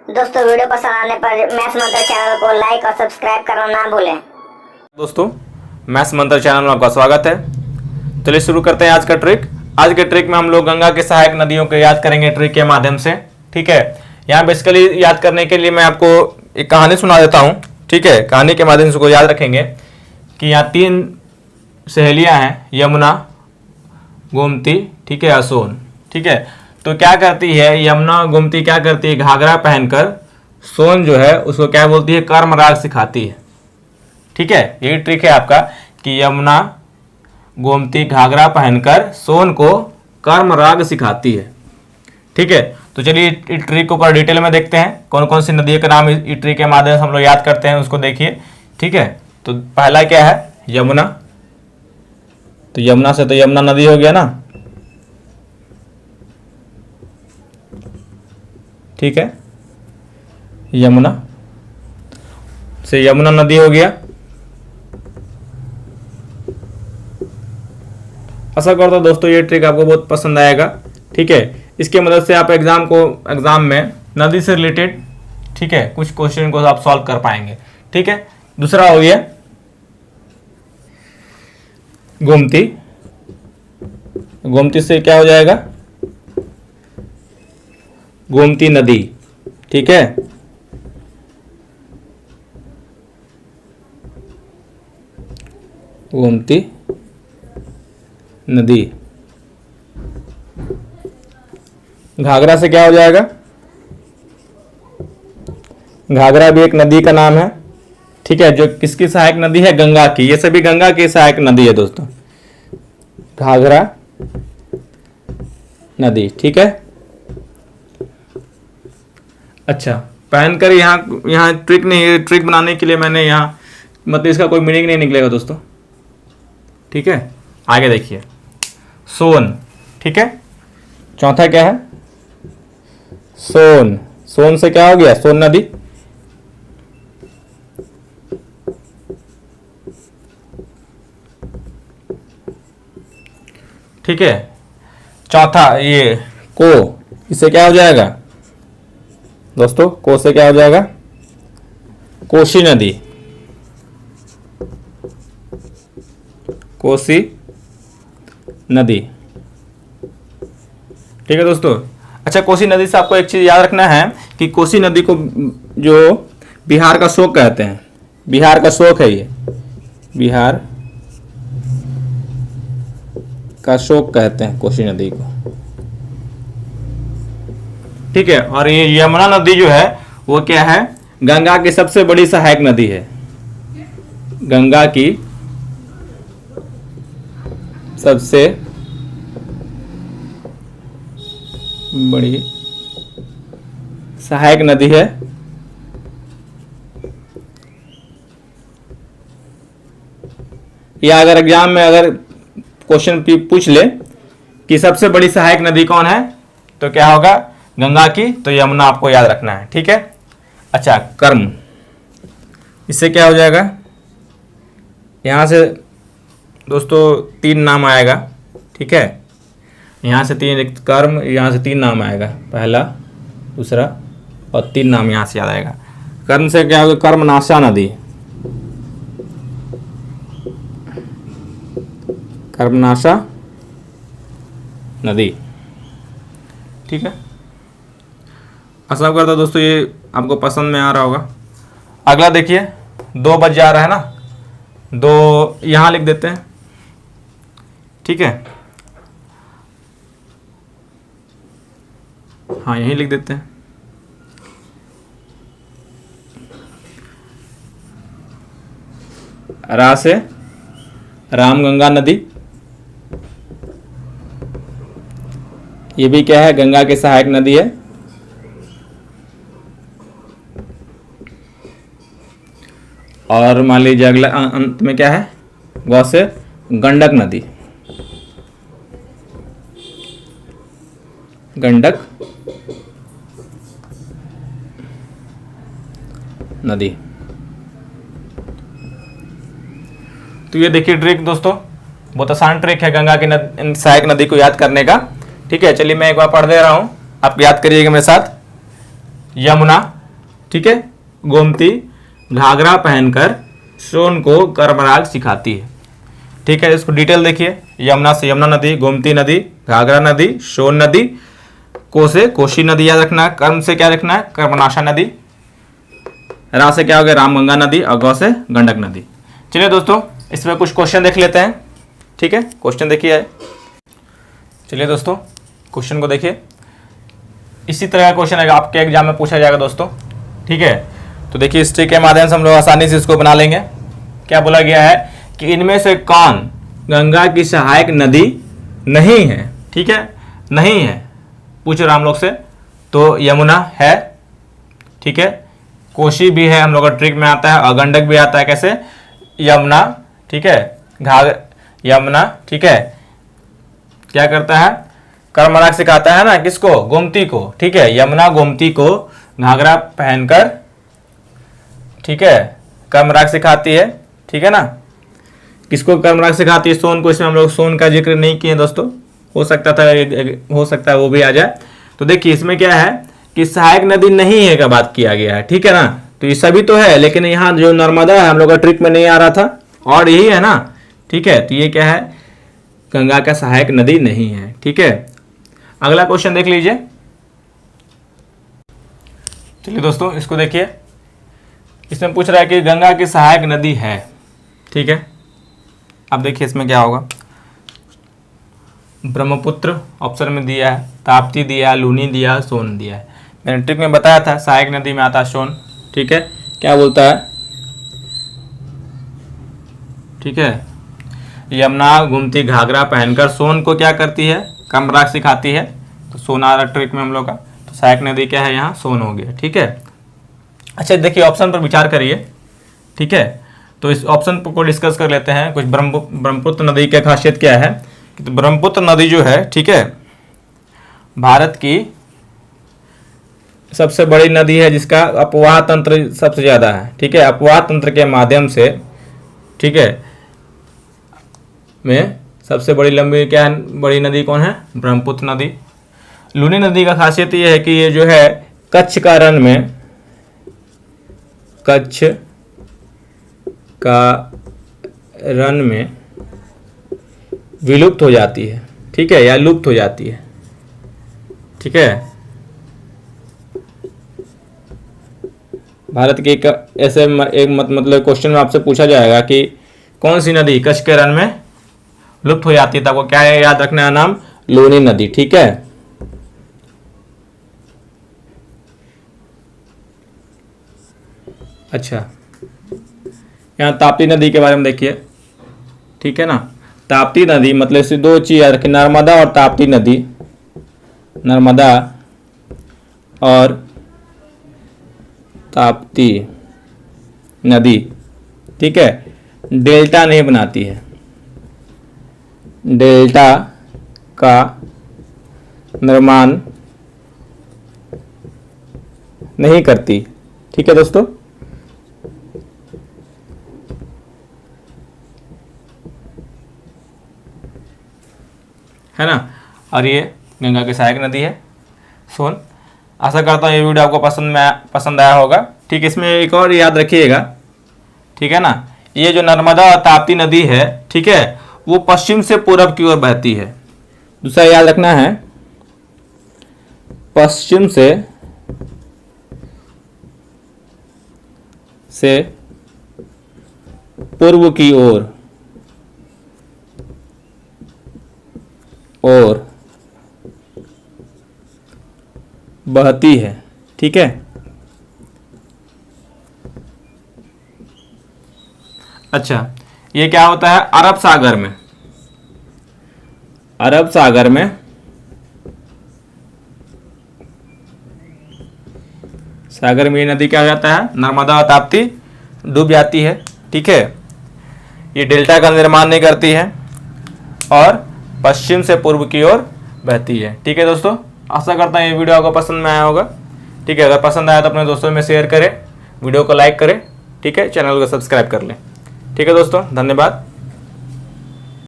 दोस्तों वीडियो पसंद आने पर मैथ्स मंत्र चैनल को लाइक और सब्सक्राइब करना ना भूलें। दोस्तों मैथ्स मंत्र चैनल में आपका स्वागत है। चलिए शुरू करते हैं आज का ट्रिक। आज के ट्रिक में हम लोग गंगा के सहायक नदियों को याद करेंगे ट्रिक के माध्यम से। ठीक है, यहाँ बेसिकली याद करने के लिए मैं आपको एक कहानी सुना देता हूँ। ठीक है, कहानी के माध्यम से उसको याद रखेंगे कि यहाँ 3 सहेलियाँ हैं, यमुना, गोमती, ठीक है, सोन। ठीक है, तो क्या करती है यमुना, गोमती क्या करती है, घाघरा पहनकर सोन जो है उसको क्या बोलती है, कर्म राग सिखाती है। ठीक है, यही ट्रिक है आपका कि यमुना, गोमती घाघरा पहनकर सोन को कर्म राग सिखाती है। ठीक है, तो चलिए इस ट्रिक को ऊपर डिटेल में देखते हैं, कौन कौन सी नदियों के नाम इस ट्रिक के माध्यम से हम लोग याद करते हैं उसको देखिए। ठीक है, तो पहला क्या है, यमुना। तो यमुना से तो यमुना नदी हो गया ना। ठीक है, यमुना से यमुना नदी हो गया। आशा करता हूं दोस्तों ये ट्रिक आपको बहुत पसंद आएगा। ठीक है, इसके मदद से आप एग्जाम में नदी से रिलेटेड, ठीक है, कुछ क्वेश्चन को आप सॉल्व कर पाएंगे। ठीक है, दूसरा हो गया गोमती। गोमती से क्या हो जाएगा, गोमती नदी। ठीक है, गोमती नदी। घाघरा से क्या हो जाएगा, घाघरा भी एक नदी का नाम है। ठीक है, जो किसकी सहायक नदी है, गंगा की। ये सभी गंगा की सहायक नदी है दोस्तों, घाघरा नदी। ठीक है, अच्छा, पहनकर यहाँ ट्रिक नहीं, ट्रिक बनाने के लिए मैंने यहाँ मतलब इसका कोई मीनिंग नहीं निकलेगा दोस्तों। ठीक है, आगे देखिए सोन। ठीक है, चौथा क्या है, सोन। सोन से क्या हो गया, सोन नदी। ठीक है, चौथा ये को, इससे क्या हो जाएगा दोस्तों, को से क्या हो जाएगा, कोसी नदी। कोसी नदी। ठीक है दोस्तों। अच्छा, कोसी नदी से आपको एक चीज याद रखना है कि कोसी नदी को जो बिहार का शोक कहते हैं, बिहार का शोक है ये, बिहार का शोक कहते हैं कोसी नदी को। ठीक है, और ये यमुना नदी जो है वो क्या है, गंगा की सबसे बड़ी सहायक नदी है। गंगा की सबसे बड़ी सहायक नदी है। या अगर एग्जाम में अगर क्वेश्चन पूछ ले कि सबसे बड़ी सहायक नदी कौन है, तो क्या होगा, गंगा की, तो यमुना आपको याद रखना है। ठीक है, अच्छा, कर्म, इससे क्या हो जाएगा, यहाँ से दोस्तों 3 नाम आएगा। ठीक है, यहाँ से 3 कर्म, यहाँ से 3 नाम आएगा, पहला, दूसरा और 3 नाम यहाँ से याद आएगा। कर्म से क्या होगा, कर्मनाशा नदी। कर्मनाशा नदी। ठीक है, आशा करता दोस्तों ये आपको पसंद में आ रहा होगा। अगला देखिए, 2 बज जा रहा है ना, 2 यहाँ लिख देते हैं। ठीक है, हाँ यहीं लिख देते हैं। रा से रामगंगा नदी। ये भी क्या है, गंगा की सहायक नदी है। और मान लीजिए अगला अंत में क्या है, गौ से गंडक नदी। गंडक नदी। तो ये देखिए ट्रिक दोस्तों, बहुत आसान ट्रिक है गंगा की सहायक नदी को याद करने का। ठीक है, चलिए मैं एक बार पढ़ दे रहा हूं, आप याद करिएगा मेरे साथ। यमुना, ठीक है, गोमती घाघरा पहनकर सोन को कर्मराग सिखाती है। ठीक है, इसको डिटेल देखिए। यमुना से यमुना नदी, गोमती नदी, घाघरा नदी, सोन नदी, को से कोशी नदी याद रखना है, कर्म से क्या रखना है, कर्मनाशा नदी, रा से क्या हो गया, रामगंगा नदी, और गौ से गंडक नदी। चलिए दोस्तों, इसमें कुछ क्वेश्चन देख लेते हैं। ठीक है, क्वेश्चन देखिए। चलिए दोस्तों, क्वेश्चन को देखिए। इसी तरह का क्वेश्चन आपके एग्जाम में पूछा जाएगा दोस्तों। ठीक है, तो देखिए इस ट्रिक के माध्यम से हम लोग आसानी से इसको बना लेंगे। क्या बोला गया है कि इनमें से कौन गंगा की सहायक नदी नहीं है। ठीक है, नहीं है, पूछ रहा हम लोग से। तो यमुना है, ठीक है, कोशी भी है, हम लोग का ट्रिक में आता है, और गंडक भी आता है। कैसे, यमुना, ठीक है, यमुना, ठीक है, क्या करता है, कर्मराग सिखाता है ना, किसको, गोमती को। ठीक है, यमुना गोमती को घाघरा पहनकर, ठीक है, कर्मराग सिखाती है। ठीक है ना, किसको कर्मराग सिखाती है, सोन को। इसमें हम लोग सोन का जिक्र नहीं किए दोस्तों, हो सकता है वो भी आ जाए। तो देखिए इसमें क्या है कि सहायक नदी नहीं है का बात किया गया है। ठीक है ना, तो ये सभी तो है, लेकिन यहाँ जो नर्मदा है हम लोग का ट्रिक में नहीं आ रहा था, और यही है ना। ठीक है, तो ये क्या है, गंगा का सहायक नदी नहीं है। ठीक है, अगला क्वेश्चन देख लीजिए। चलिए दोस्तों, इसको देखिए। इसमें पूछ रहा है कि गंगा की सहायक नदी है। ठीक है, अब देखिए इसमें क्या होगा। ब्रह्मपुत्र ऑप्शन में दिया है, ताप्ती दिया, लूनी दिया, सोन दिया है। मैंने ट्रिक में बताया था सहायक नदी में आता है सोन। ठीक है, क्या बोलता है, ठीक है, यमुना गोमती घाघरा पहनकर सोन को क्या करती है, कर्मराग सिखाती है। तो सोन आ रहा ट्रिक में हम लोग का, तो सहायक नदी क्या है, यहाँ सोन हो गया। ठीक है, अच्छा देखिए ऑप्शन पर विचार करिए। ठीक है, तो इस ऑप्शन को डिस्कस कर लेते हैं। कुछ ब्रह्मपुत्र नदी की खासियत क्या है, तो ब्रह्मपुत्र नदी जो है, ठीक है, भारत की सबसे बड़ी नदी है, जिसका अपवाह तंत्र सबसे ज़्यादा है। ठीक है, अपवाह तंत्र के माध्यम से, ठीक है, में सबसे बड़ी लंबी क्या है, बड़ी नदी कौन है, ब्रह्मपुत्र नदी। लूनी नदी का खासियत ये है कि ये जो है कच्छ का रण में, कच्छ का रण में विलुप्त हो जाती है। ठीक है, या लुप्त हो जाती है। ठीक है, भारत के ऐसे एक मतलब क्वेश्चन में आपसे पूछा जाएगा कि कौन सी नदी कच्छ के रण में लुप्त हो जाती है, तो आपको क्या है याद रखना है, नाम लूनी नदी। ठीक है, अच्छा यहाँ ताप्ती नदी के बारे में देखिए। ठीक है ना, ताप्ती नदी मतलब से दो चीज याद रखिए, नर्मदा और ताप्ती नदी, नर्मदा और ताप्ती नदी, ठीक है, डेल्टा नहीं बनाती है, डेल्टा का निर्माण नहीं करती। ठीक है दोस्तों, है ना, और ये गंगा की सहायक नदी है सोन। आशा करता हूँ ये वीडियो आपको पसंद आया होगा। ठीक, इसमें एक और याद रखिएगा, ठीक है ना, ये जो नर्मदा और ताप्ती नदी है, ठीक है, वो पश्चिम से पूरब की ओर बहती है। दूसरा याद रखना है, पश्चिम से पूर्व की ओर और बहती है। ठीक है, अच्छा ये क्या होता है, अरब सागर में, अरब सागर में ये नदी क्या हो जाता है, नर्मदा और ताप्ती डूब जाती है। ठीक है, ये डेल्टा का निर्माण नहीं करती है और पश्चिम से पूर्व की ओर बहती है। ठीक है दोस्तों, आशा करता हूँ ये वीडियो आपको पसंद में आया होगा। ठीक है, अगर पसंद आया तो अपने दोस्तों में शेयर करें, वीडियो को लाइक करें। ठीक है, चैनल को सब्सक्राइब कर लें। ठीक है दोस्तों, धन्यवाद।